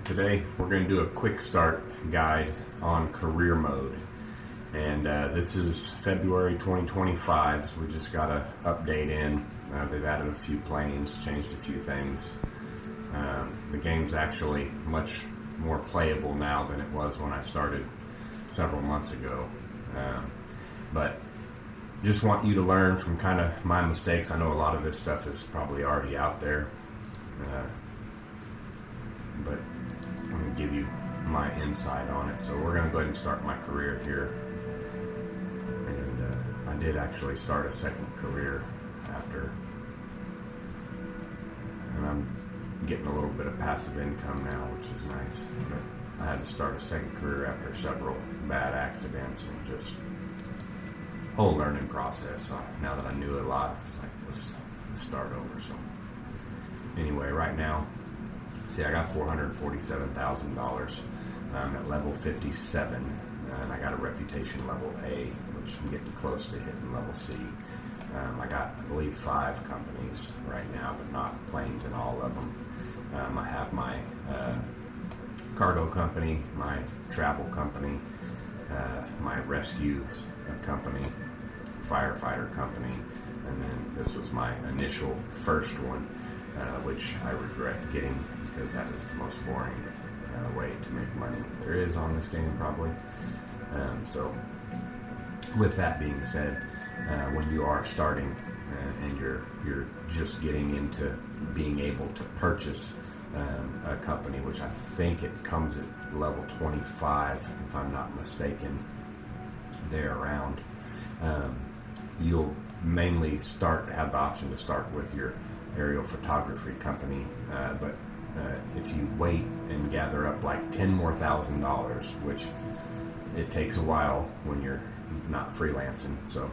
Today we're going to do a quick start guide on career mode, and this is February 2025, so we just got an update in. They've added a few planes, changed a few things. The game's actually much more playable now than it was when I started several months ago, but just want you to learn from kind of my mistakes. I know a lot of this stuff is probably already out there, but I'm going to give you my insight on it. So we're going to go ahead and start my career here. And I did actually start a second career after, and I'm getting a little bit of passive income now, which is nice. But I had to start a second career after several bad accidents and just whole learning process. Now that I knew a lot, it's like, let's start over. So anyway, right now, see, I got $447,000. I'm at level 57, and I got a reputation level A, which I'm getting close to hitting level C. I got, I believe, 5 companies right now, but not planes in all of them. I have my cargo company, my travel company, my rescue company, firefighter company, and then this was my initial first one, which I regret getting because that is the most boring way to make money there is on this game, probably. So with that being said, when you are starting and you're just getting into being able to purchase a company, which I think it comes at level 25 if I'm not mistaken, there around, you'll mainly have the option to start with your aerial photography company, but if you wait and gather up like $10,000 more, which it takes a while when you're not freelancing, so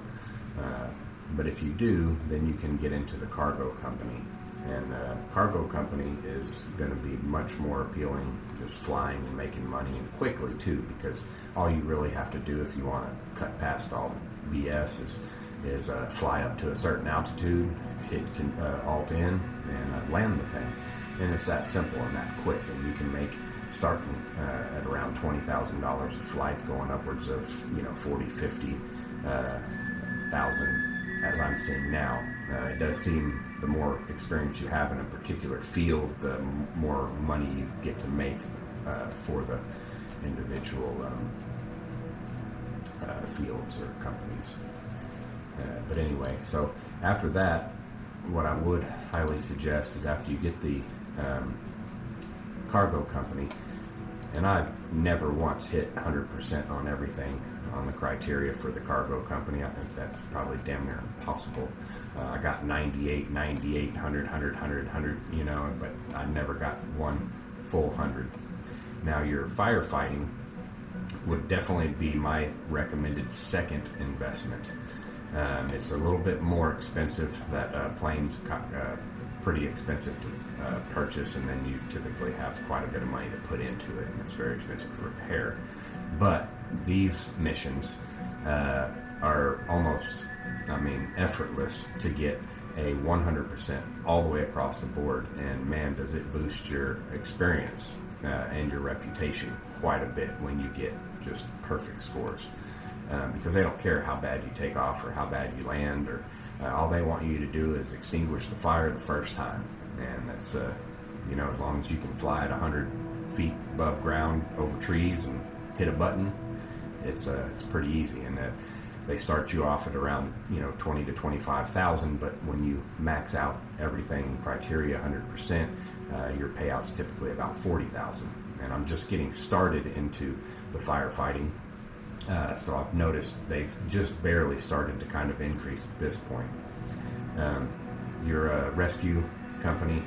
but if you do, then you can get into the cargo company, and cargo company is going to be much more appealing, just flying and making money, and quickly too, because all you really have to do if you want to cut past all BS is fly up to a certain altitude, hit alt in, and land the thing. And it's that simple and that quick, and you can make starting at around $20,000 a flight, going upwards of 40, 50 thousand, as I'm seeing now. It does seem the more experience you have in a particular field, the more money you get to make for the individual fields or companies. But anyway, so after that, what I would highly suggest is after you get the cargo company, and I've never once hit 100% on everything on the criteria for the cargo company. I think that's probably damn near impossible. I got 98, 98, 100, 100, 100, 100, but I never got one full 100. Now your firefighting would definitely be my recommended second investment. It's a little bit more expensive. That plane's pretty expensive to purchase, and then you typically have quite a bit of money to put into it, and it's very expensive to repair. But these missions are almost, effortless to get a 100% all the way across the board, and man, does it boost your experience and your reputation quite a bit when you get just perfect scores. Because they don't care how bad you take off or how bad you land, or all they want you to do is extinguish the fire the first time. And that's as long as you can fly at 100 feet above ground over trees and hit a button, it's pretty easy. And they start you off at around 20 to 25,000, but when you max out everything criteria 100%, your payout's typically about 40,000. And I'm just getting started into the firefighting. So I've noticed they've just barely started to kind of increase at this point. Your rescue company,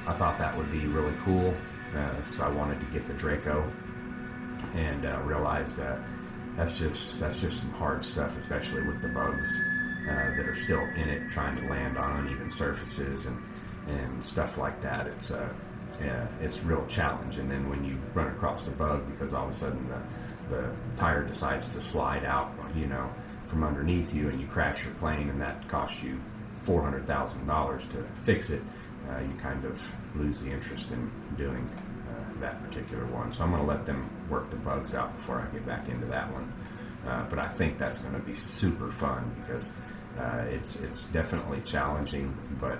I thought that would be really cool because I wanted to get the Draco, and realized that's just some hard stuff, especially with the bugs that are still in it, trying to land on uneven surfaces and stuff like that. It's a real challenge. And then when you run across a bug because all of a sudden the tire decides to slide out, from underneath you, and you crash your plane, and that costs you $400,000 to fix it, you kind of lose the interest in doing that particular one. So I'm going to let them work the bugs out before I get back into that one. But I think that's going to be super fun because it's definitely challenging, but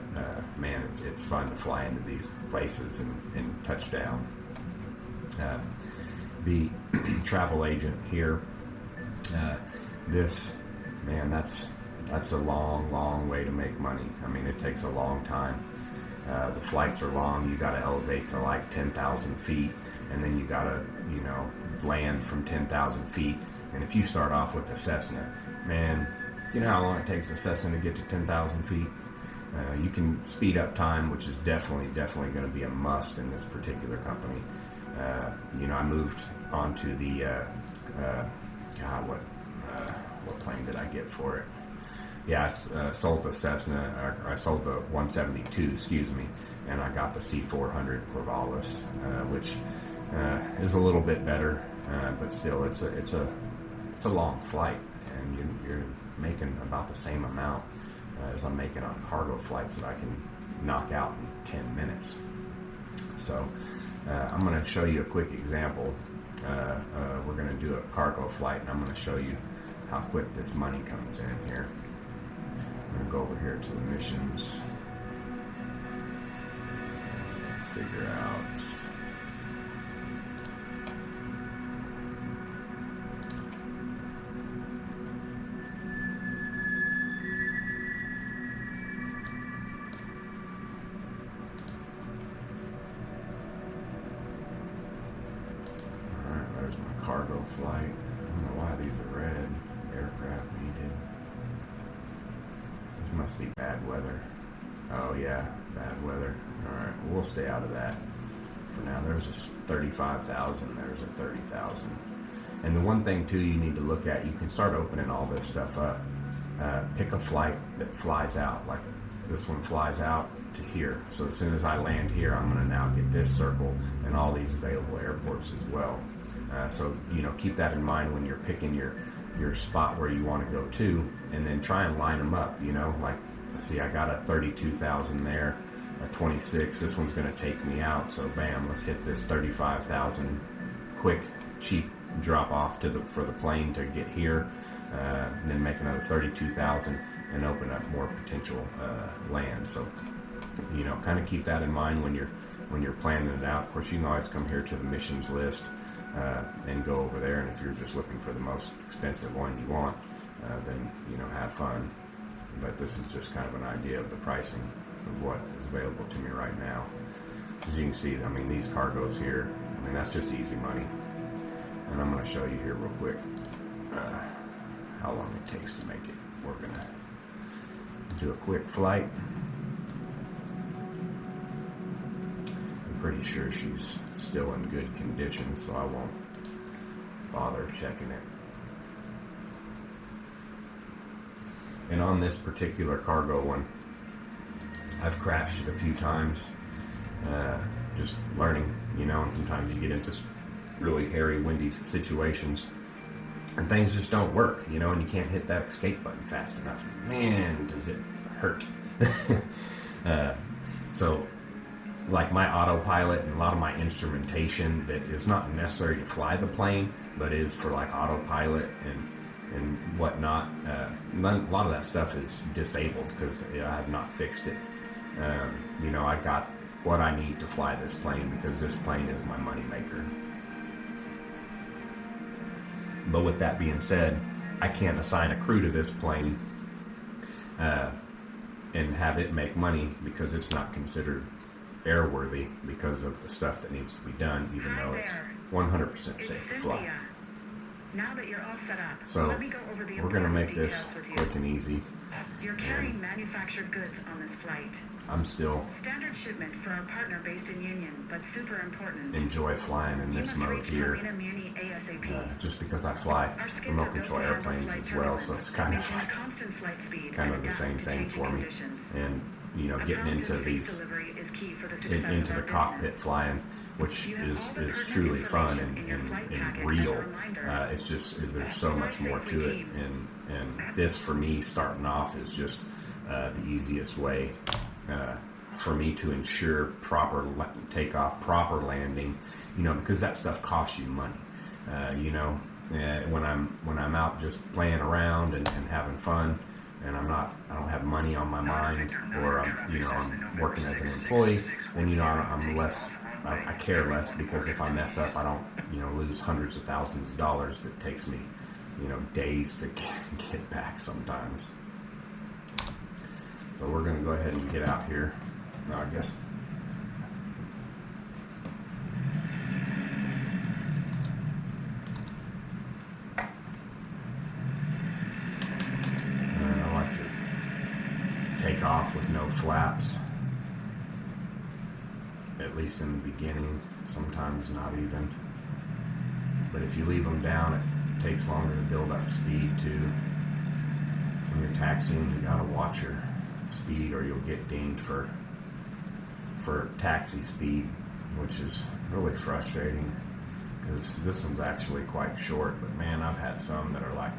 man, it's fun to fly into these places and touch down. The travel agent here, that's a long way to make money. I mean, it takes a long time. The flights are long. You got to elevate to like 10,000 feet, and then you got to, land from 10,000 feet. And if you start off with a Cessna, man, you know how long it takes a Cessna to get to 10,000 feet? You can speed up time, which is definitely going to be a must in this particular company. I moved on to the, what plane did I get for it? Yeah, I sold the Cessna, or I sold the 172, excuse me, and I got the C400 Corvallis, which is a little bit better, but still, it's a long flight, and you're making about the same amount as I'm making on cargo flights that I can knock out in 10 minutes. So I'm going to show you a quick example. We're going to do a cargo flight, and I'm going to show you how quick this money comes in here. I'm going to go over here to the missions, figure out there's my cargo flight. I don't know why these are red. Aircraft needed. This must be bad weather. Oh yeah, bad weather. Alright, we'll stay out of that for now. There's a 35,000, there's a 30,000. And the one thing too you need to look at, you can start opening all this stuff up. Pick a flight that flies out, like this one flies out to here. So as soon as I land here, I'm going to now get this circle and all these available airports as well. So keep that in mind when you're picking your spot where you want to go to, and then try and line them up. Like, let's see, I got a 32,000 there, a 26. This one's going to take me out, so bam, let's hit this 35,000 quick, cheap drop off for the plane to get here, and then make another 32,000 and open up more potential land. So kind of keep that in mind when you're planning it out. Of course, you can always come here to the missions list and go over there, and if you're just looking for the most expensive one you want, then have fun. But this is just kind of an idea of the pricing of what is available to me right now. So as you can see, I mean, these cargoes here, I mean, that's just easy money. And I'm going to show you here real quick how long it takes to make it. We're going to do a quick flight. I'm pretty sure she's still in good condition, so I won't bother checking it. And on this particular cargo one, I've crashed it a few times, just learning, and sometimes you get into really hairy, windy situations and things just don't work, and you can't hit that escape button fast enough. Man, does it hurt. So like my autopilot and a lot of my instrumentation that is not necessary to fly the plane, but is for like autopilot and whatnot, a lot of that stuff is disabled because I have not fixed it. I got what I need to fly this plane because this plane is my money maker. But with that being said, I can't assign a crew to this plane and have it make money because it's not considered airworthy because of the stuff that needs to be done, even though it's 100% safe to fly. Now that you're all set up, so let me go over the we're going to make this details with you. quick and easy. You're carrying manufactured goods on this flight. I'm still Standard shipment for our partner based in Union, but super important. enjoy flying in this mode here, just because I fly remote control airplanes as well, so it's kind of the same thing for me. And getting into into the cockpit flying, which is truly fun and real. It's just there's so much more to it, and this for me starting off is just the easiest way for me to ensure proper takeoff, proper landing, because that stuff costs you money. When I'm out just playing around and having fun, and I don't have money on my mind, or I'm working as an employee, then I'm less. I care less, because if I mess up, I don't lose hundreds of thousands of dollars that takes me days to get back sometimes. So we're going to go ahead and get out here. I guess. I like to take off with no flaps, at least in the beginning, sometimes not even. But if you leave them down, it takes longer to build up speed too. When you're taxiing, you gotta watch your speed, or you'll get dinged for taxi speed, which is really frustrating, because this one's actually quite short. But man, I've had some that are like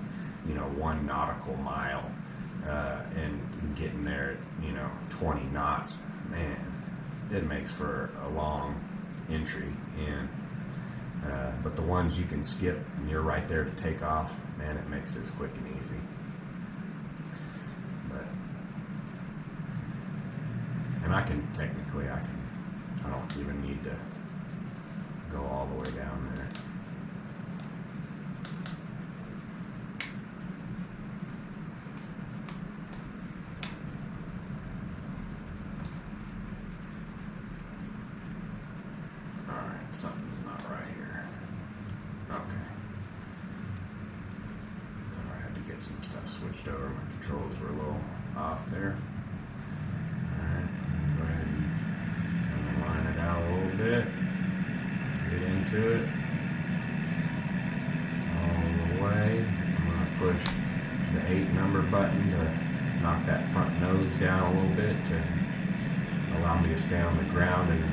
1 nautical mile, and getting there at 20 knots. Man, it makes for a long entry in. But the ones you can skip and you're right there to take off, man, it makes this quick and easy. And I don't even need to go all the way down there. Alright, something's not right here. Okay. I had to get some stuff switched over. My controls were a little off there. Go ahead and kind of line it out a little bit, get into it all the way. I'm going to push the 8 number button to knock that front nose down a little bit, to allow me to stay on the ground and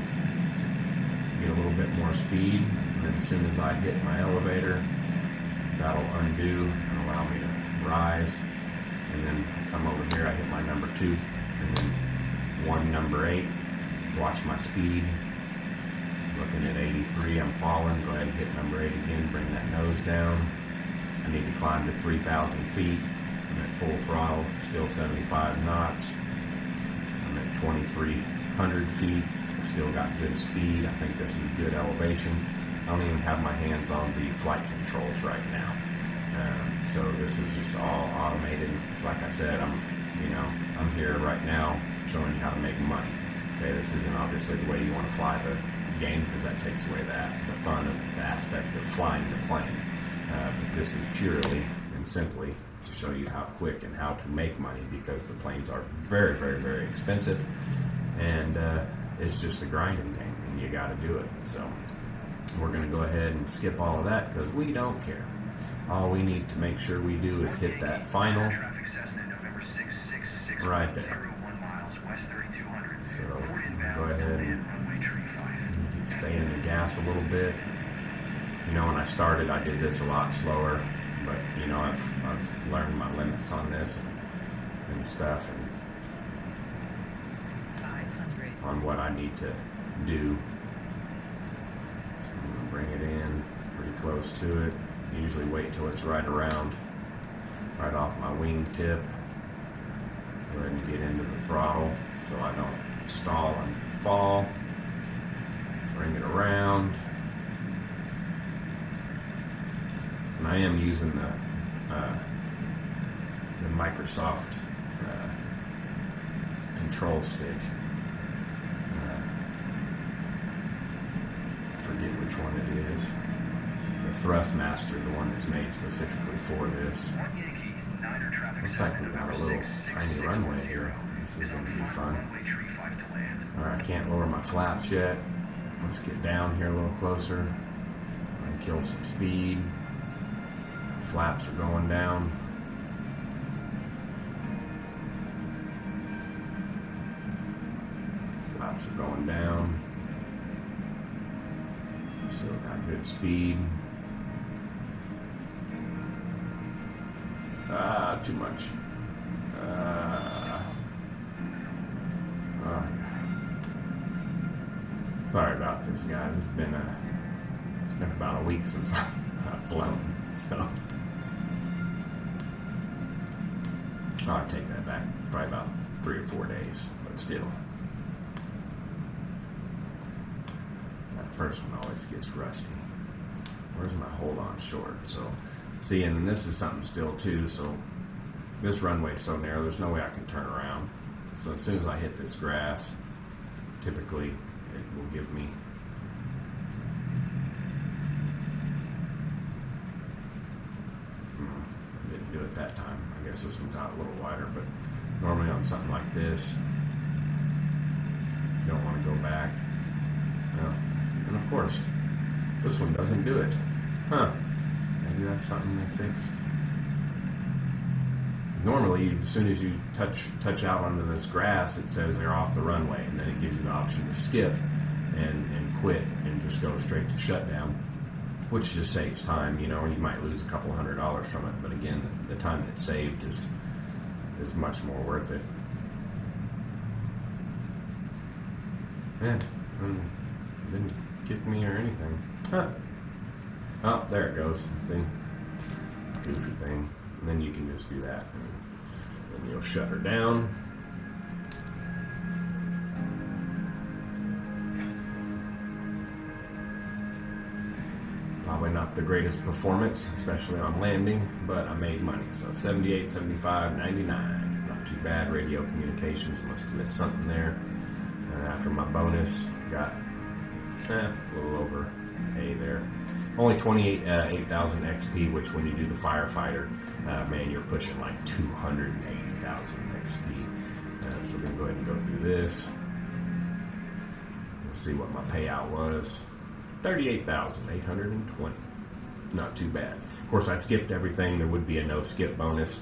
get a little bit more speed. And then as soon as I hit my elevator, that'll undo and allow me to rise. And then come over here, I hit my number 2, and then 1 number 8, watch my speed, looking at 83, I'm falling, go ahead and hit number 8 again, bring that nose down. I need to climb to 3,000 feet, I'm at full throttle, still 75 knots, I'm at 2,300 feet, still got good speed. I think this is good elevation. I don't even have my hands on the flight controls right now, so this is just all automated. Like I said, I'm here right now showing you how to make money. Okay, this isn't obviously the way you want to fly the game, because that takes away the fun of the aspect of flying the plane. But this is purely and simply to show you how quick and how to make money, because the planes are very, very, very expensive, and it's just a grinding game, and you got to do it. So we're going to go ahead and skip all of that, because we don't care. All we need to make sure we do is hit that final right there. So go ahead and stay in the gas a little bit. When I started, I did this a lot slower, but I've learned my limits on this and stuff, and on what I need to do. So I'm gonna bring it in pretty close to it. Usually wait till it's right off my wing tip. Go ahead and get into the throttle so I don't stall and fall. Bring it around. And I am using the Microsoft control stick. I forget which one it is. The Thrustmaster, the one that's made specifically for this. Looks like we've got a little tiny runway here. This is going to be fun. Alright, I can't lower my flaps yet. Let's get down here a little closer and kill some speed. Flaps are going down. Flaps are going down. Still got good speed. Too much. this, guys. It's been about a week since I've flown, so I take that back. Probably about 3 or 4 days, but still. That first one always gets rusty. Where's my hold on short? So, see, and this is something still too. So, this runway's so narrow, there's no way I can turn around. So, as soon as I hit this grass, typically it will give me didn't do it that time. I guess this one's out a little wider, but normally on something like this, you don't want to go back. No. And of course, this one doesn't do it. Huh. Maybe that's something they fixed. Normally, as soon as you touch out onto this grass, it says they're off the runway, and then it gives you the option to skip and quit and just go straight to shutdown, which just saves time. You know, you might lose a couple $100 from it, but again, the time that's saved is much more worth it. Man, didn't kick me or anything. Huh. Oh, there it goes. See? Goofy thing. And then you can just do that. And you'll shut her down. Probably not the greatest performance, especially on landing, but I made money. So 78, 75, 99. Not too bad. Radio communications, must have missed something there. After my bonus, got a little over A there. Only 28,000 XP, which when you do the firefighter, man, you're pushing like 280,000 XP. So we're going to go ahead and go through this. Let's see what my payout was. 38,820. Not too bad. Of course, I skipped everything. There would be a no skip bonus,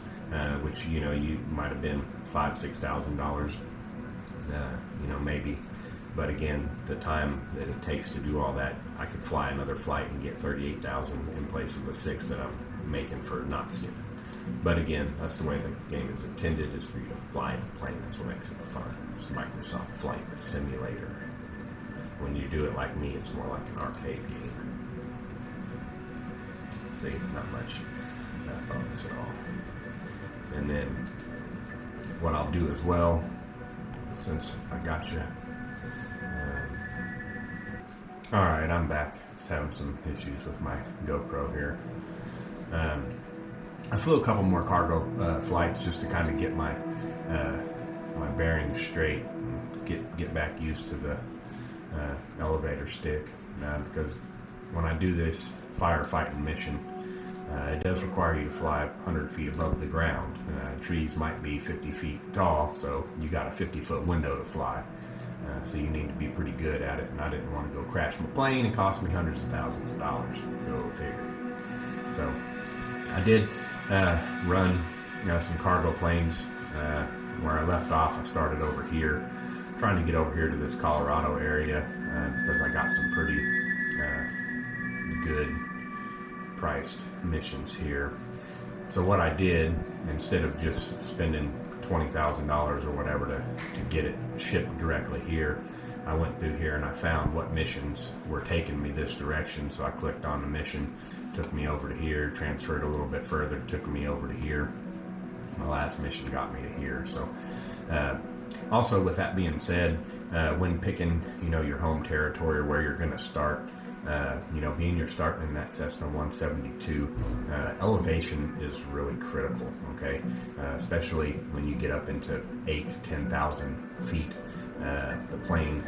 which, you know, you might have been $5,000-$6,000, you know, maybe. But again, the time that it takes to do all that, I could fly another flight and get 38,000 in place of the 6 that I'm making for not skipping. But again, that's the way the game is intended, is for you to fly the plane. That's what makes it fun. It's Microsoft Flight Simulator. When you do it like me, it's more like an arcade game. See, not much bonus at all. And then what I'll do as well, since I got you. Alright, I'm back. Just having some issues with my GoPro here. I flew a couple more cargo flights just to kind of get my my bearings straight and get back used to the elevator stick, because when I do this firefighting mission, it does require you to fly 100 feet above the ground. Trees might be 50 feet tall, so you got a 50-foot window to fly. So you need to be pretty good at it, and I didn't want to go crash my plane. It cost me hundreds of thousands of dollars. Go figure. So I did run some cargo planes. Where I left off, I started over here, trying to get over here to this Colorado area because I got some pretty good priced missions here. So what I did, instead of just spending $20,000 or whatever to get it shipped directly here, I went through here and I found what missions were taking me this direction. So I clicked on the mission, took me over to here, transferred a little bit further, took me over to here. My last mission got me to here. So also, with that being said, when picking, you know, your home territory or where you're going to start, you know, being you're starting in that Cessna 172, elevation is really critical, okay? Especially when you get up into 8,000 to 10,000 feet. The plane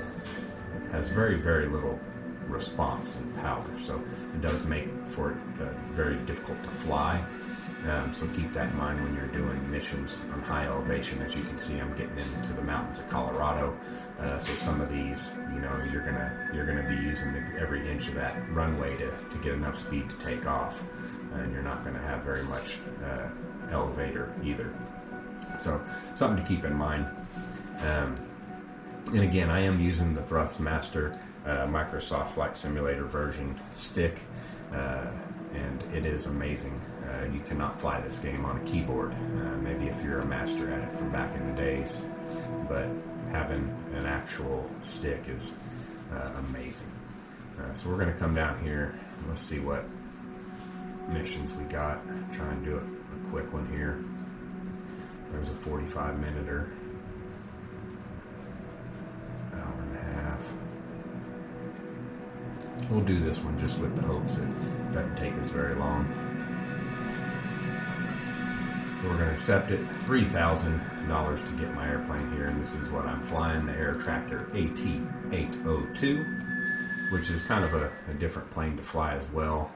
has very, very little response and power, so it does make for it very difficult to fly. So keep that in mind when you're doing missions on high elevation. As you can see, I'm getting into the mountains of Colorado. So some of these, you know, you're gonna be using every inch of that runway to get enough speed to take off, and you're not gonna have very much elevator either. So something to keep in mind. And again, I am using the Thrustmaster Microsoft Flight Simulator version stick, and it is amazing. You cannot fly this game on a keyboard, maybe if you're a master at it from back in the days, but having an actual stick is amazing. So we're going to come down here. Let's see what missions we got. Try and do a quick one here. There's a 45-minute-er. Hour and a half. We'll do this one just with the hopes it doesn't take us very long. So we're going to accept it. $3,000 to get my airplane here, and this is what I'm flying, the Air Tractor AT-802, which is kind of a different plane to fly as well.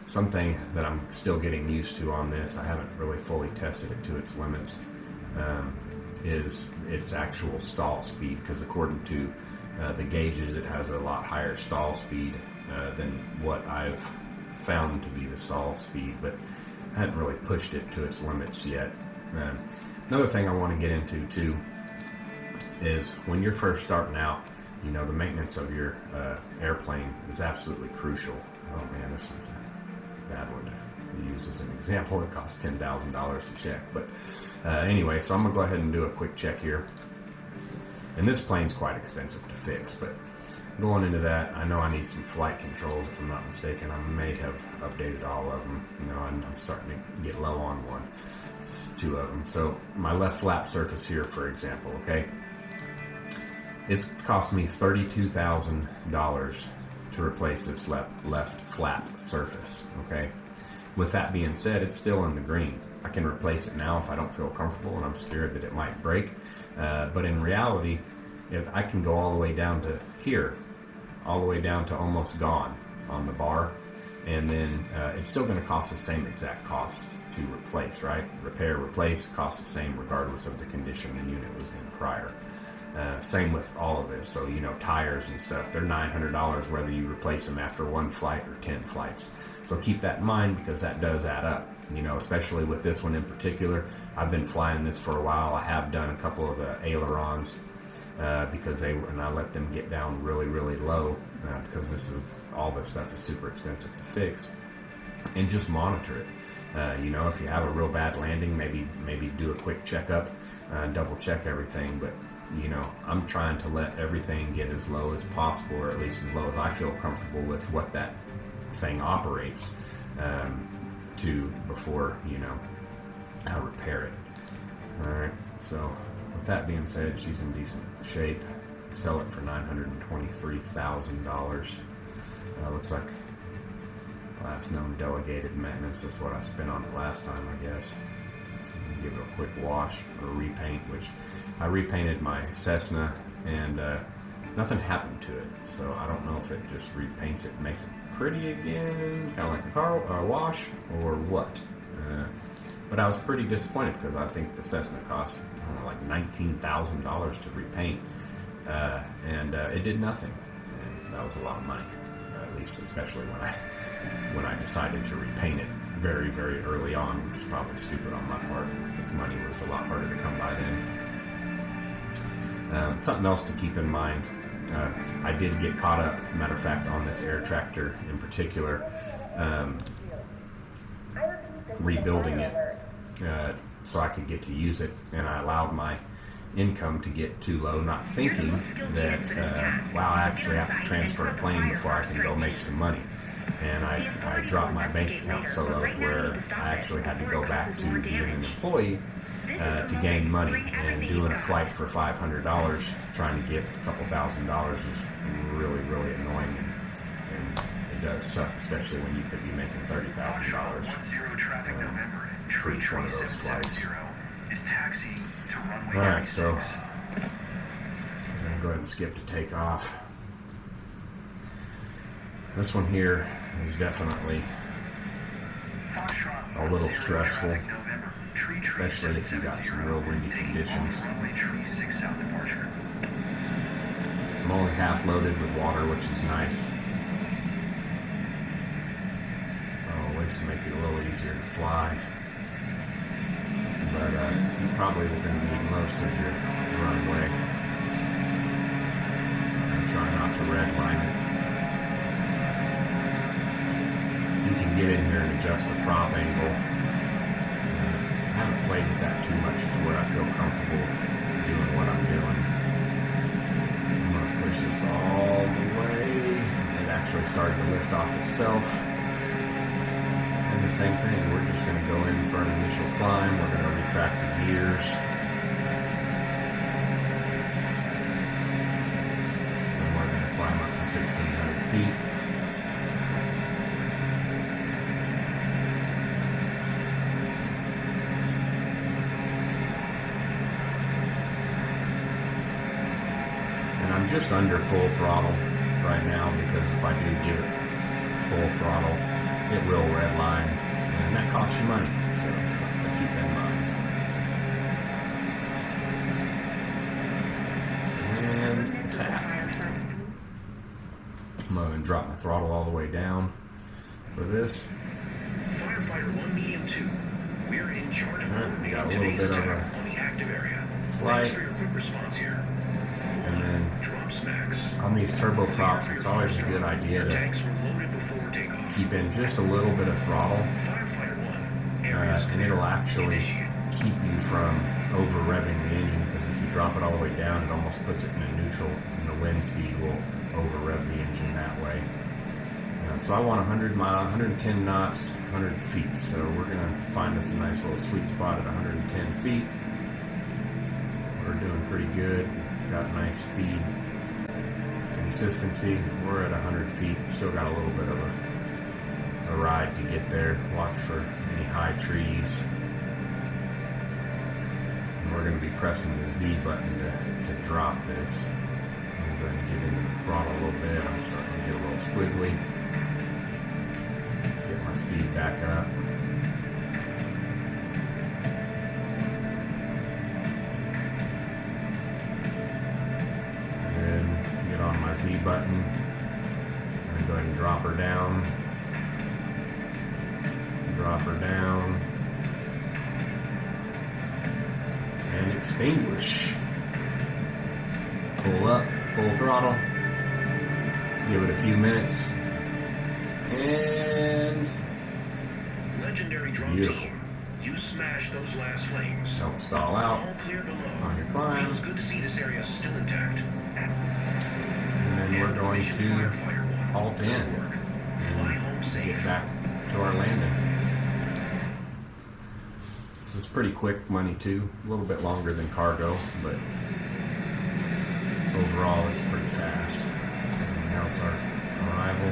Something that I'm still getting used to on this, I haven't really fully tested it to its limits, is its actual stall speed, because according to the gauges, it has a lot higher stall speed than what I've found to be the stall speed, but I hadn't really pushed it to its limits yet. Another thing I want to get into too is when you're first starting out, you know, the maintenance of your airplane is absolutely crucial. Oh man, this one's a bad one to use as an example. It costs $10,000 to check, but anyway, so I'm gonna go ahead and do a quick check here. And this plane's quite expensive to fix, but going into that, I know I need some flight controls, if I'm not mistaken. I may have updated all of them. You know, I'm starting to get low on one. It's 2 of them. So my left flap surface here, for example, okay? It's cost me $32,000 to replace this left flap surface, okay? With that being said, it's still in the green. I can replace it now if I don't feel comfortable and I'm scared that it might break. But in reality, if I can go all the way down to here, all the way down to almost gone on the bar, and then it's still going to cost the same exact cost to replace, right? Repair, replace, costs the same regardless of the condition the unit was in prior. Same with all of this. So, you know, tires and stuff, they're $900 whether you replace them after 1 flight or 10 flights. So keep that in mind, because that does add up, you know, especially with this one in particular. I've been flying this for a while. I have done a couple of the ailerons because and I let them get down really, really low because all this stuff is super expensive to fix. And just monitor it. You know, if you have a real bad landing, maybe do a quick checkup, double check everything. But you know, I'm trying to let everything get as low as possible, or at least as low as I feel comfortable with what that thing operates to before, you know, I repair it. Alright, so with that being said, she's in decent shape. Sell it for $923,000. Looks like last known delegated maintenance is what I spent on it last time, I guess. Give it a quick wash or repaint, which I repainted my Cessna and nothing happened to it. So I don't know if it just repaints it and makes it pretty again, kind of like a car wash, or what. But I was pretty disappointed because I think the Cessna cost like $19,000 to repaint, and it did nothing. And that was a lot of money, at least especially when I decided to repaint it very, very early on, which was probably stupid on my part because money was a lot harder to come by then. Something else to keep in mind, I did get caught up, matter of fact, on this Air Tractor in particular, rebuilding it so I could get to use it, and I allowed my income to get too low, not thinking that, wow, I actually have to transfer a plane before I can go make some money. And I dropped my bank account so low where I actually had to go back to being an employee to gain money, and doing a flight for $500 trying to get a couple $1,000 is really, really annoying, and it does suck, especially when you could be making $30,000 for each one of those flights. Alright, so I'm going to go ahead and skip to takeoff. This one here is definitely a little stressful, especially if you got some real windy conditions. I'm only half loaded with water, which is nice. Oh, ways to make it a little easier to fly. But you probably are going to need most of your runway. And try not to redline it. You can get in here and adjust the prop angle. I haven't played with that too much to where I feel comfortable doing what I'm doing. I'm going to push this all the way actually started to lift off itself. And the same thing, we're just going to go in for an initial climb. We're going to retract the gears. And we're going to climb up to 1,600 feet. I'm just under full throttle right now because if I do give it full throttle, it will redline, and that costs you money, so keep that in mind. And attack. I'm going to drop my throttle all the way down for this. Firefighter 1 medium 2. We're in charge of we got a little bit of a on the active area. flight. Thanks for your quick response here. And then on these turboprops, it's always a good idea to keep in just a little bit of throttle, and it'll actually keep you from over revving the engine, because if you drop it all the way down, it almost puts it in a neutral, and the wind speed will over rev the engine that way. So I want 110 knots, 100 feet. So we're going to find us a nice little sweet spot at 110 feet. We're doing pretty good. Got nice speed consistency. We're at 100 feet. Still got a little bit of a ride to get there. Watch for any high trees. And we're going to be pressing the Z button to drop this. I'm going to get into the throttle a little bit. I'm starting to get a little squiggly. Get my speed back up. My Z button, and go ahead and drop her down, and extinguish. Pull up, full throttle, give it a few minutes, and legendary drone beautiful. Team. You smashed those last flames. Don't stall out All clear below. on your climb. Feels good to see this area still intact. And then we're going to halt in and get back to our landing. This is pretty quick money too, a little bit longer than cargo, but overall it's pretty fast. And now it's our arrival.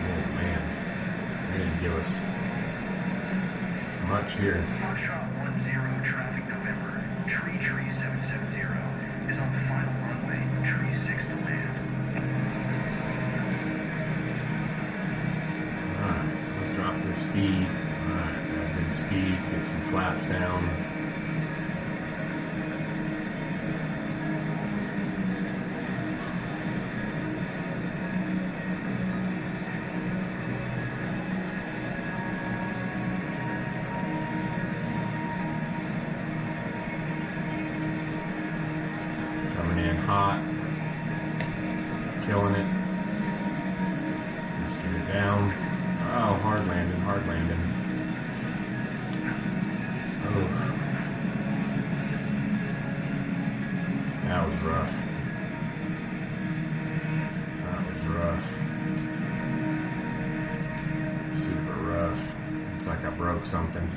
Oh man, they didn't give us much here. Foxtrot 10 traffic November, tree 770 is on the final runway, tree 6 to land. Alright, let's drop the speed. Alright, drop the speed, get some flaps down. Hot, killing it. Let's get it down. Oh, hard landing, hard landing. Oh, that was rough. That was rough. Super rough. Looks like I broke something.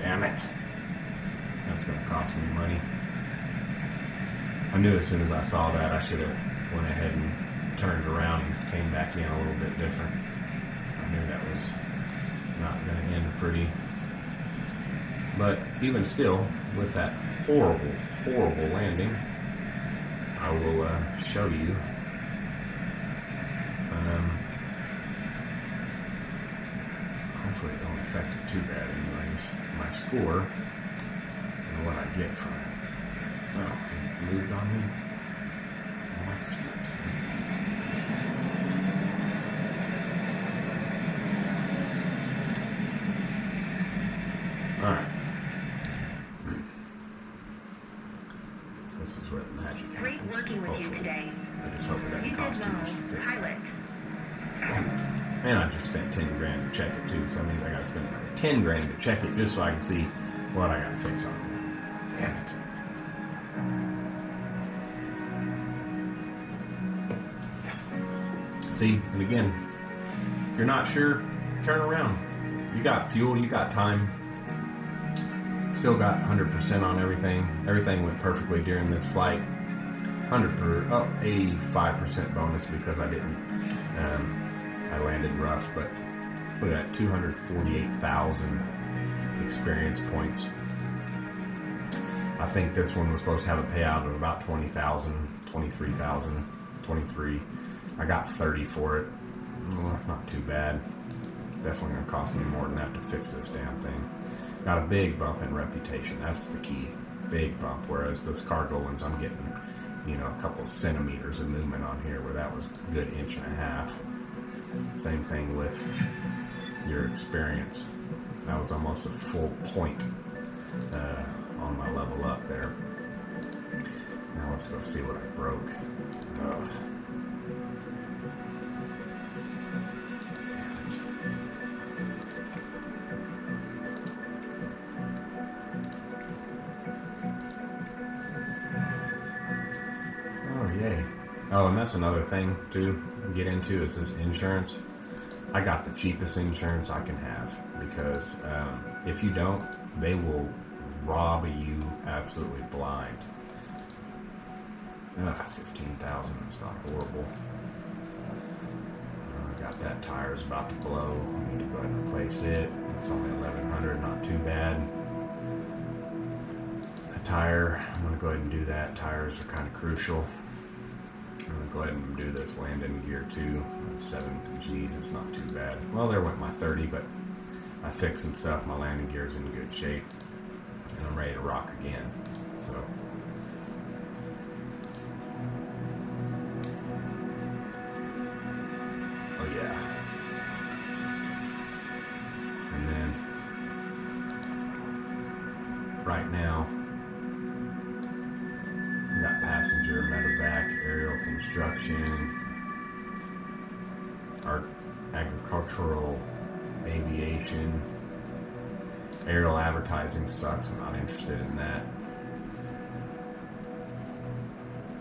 Damn it. That's gonna cost me money. I knew as soon as I saw that I should have went ahead and turned around and came back in a little bit different. I knew that was not going to end pretty. But even still, with that horrible, horrible landing, I will show you. Hopefully it don't affect it too bad anyways. My score and what I get from it. Oh, it moved on me. Let's see. Alright. This is where the magic happens. Great working with you today. I just hope it doesn't cost too much to fix it. Pilot. And I just spent 10 grand to check it too, so that means I gotta spend another 10 grand to check it just so I can see what I gotta fix on it. Damn it. See, and again, if you're not sure, turn around. You got fuel, you got time. Still got 100% on everything. Everything went perfectly during this flight. 85% bonus because I didn't. I landed rough, but look at that, 248,000 experience points. I think this one was supposed to have a payout of about 20,000, 23,000, 23. I got 30 for it. Not too bad. Definitely gonna cost me more than that to fix this damn thing. Got a big bump in reputation. That's the key. Big bump. Whereas those cargo ones, I'm getting, a couple of centimeters of movement on here, where that was a good 1.5 inches. Same thing with your experience. That was almost a full point on my level up there. Now let's go see what I broke. Yay. Oh, and that's another thing to get into is this insurance. I got the cheapest insurance I can have because if you don't, they will rob you absolutely blind. 15,000 is not horrible. I got that tire's about to blow. I need to go ahead and replace it. It's only 1,100, not too bad. A tire, I'm going to go ahead and do that. Tires are kind of crucial. I'm going to go ahead and do this landing gear too. That's 7 G's, it's not too bad. Well, there went my 30, but I fixed some stuff. My landing gear's in good shape, and I'm ready to rock again. So, oh yeah. And then, right now, we got passenger, medevac, aerial construction, agricultural, aviation. Aerial advertising sucks. I'm not interested in that.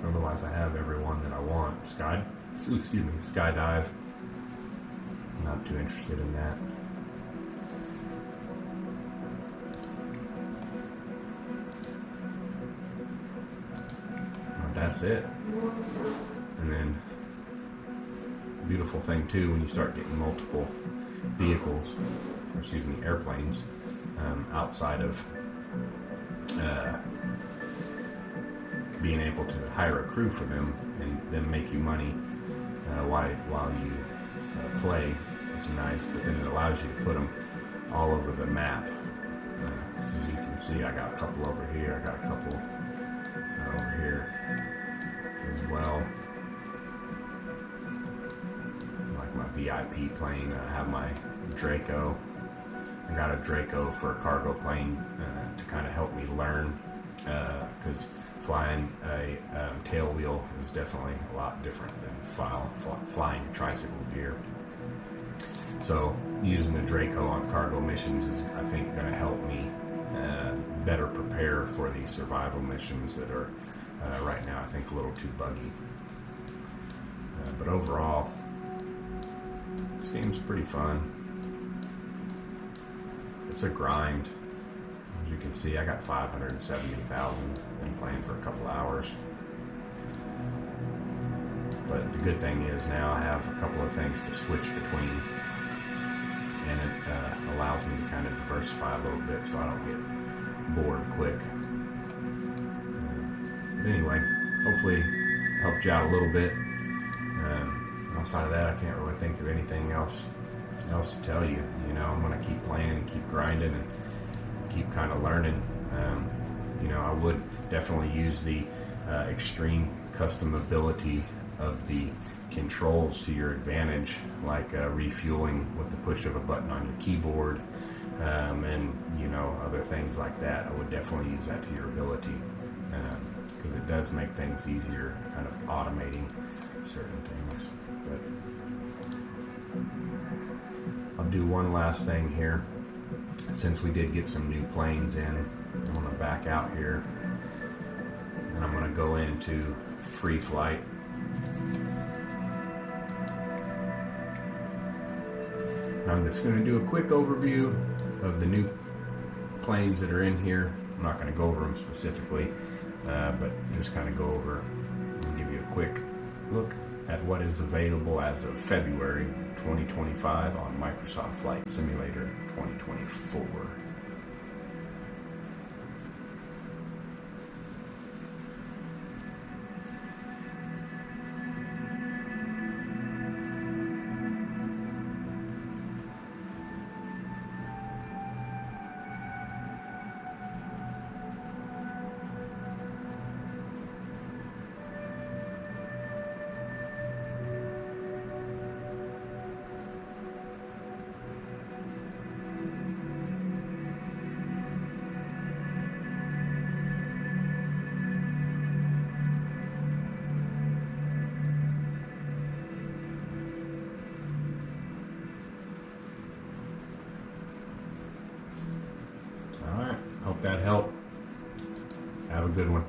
Otherwise, I have every one that I want. Skydive. Not too interested in that. But that's it. And then, beautiful thing too, when you start getting multiple vehicles, airplanes, outside of being able to hire a crew for them and then make you money while you play is nice. But then it allows you to put them all over the map. So as you can see, I got a couple over here. I got a couple over here as well. Like my VIP plane, I have my Draco. I got a Draco for a cargo plane to kind of help me learn, because flying a tail wheel is definitely a lot different than flying a tricycle gear. So using the Draco on cargo missions is, I think, going to help me better prepare for these survival missions that are right now, I think, a little too buggy. But overall, this game's pretty fun. It's a grind. As you can see, I got 570,000 been playing for a couple hours. But the good thing is now I have a couple of things to switch between, and it allows me to kind of diversify a little bit so I don't get bored quick. But anyway, hopefully helped you out a little bit. Outside of that, I can't really think of anything else to tell you. I'm going to keep playing and keep grinding and keep kind of learning. I would definitely use the extreme customability of the controls to your advantage, like refueling with the push of a button on your keyboard, and other things like that. I would definitely use that to your ability, because it does make things easier, kind of automating certain things. But I'll do one last thing here. Since we did get some new planes in, I'm going to back out here, and I'm going to go into free flight. I'm just going to do a quick overview of the new planes that are in here. I'm not going to go over them specifically, but just kind of go over and give you a quick look at what is available as of February 2025 on Microsoft Flight Simulator 2024. All right, hope that helped. Have a good one.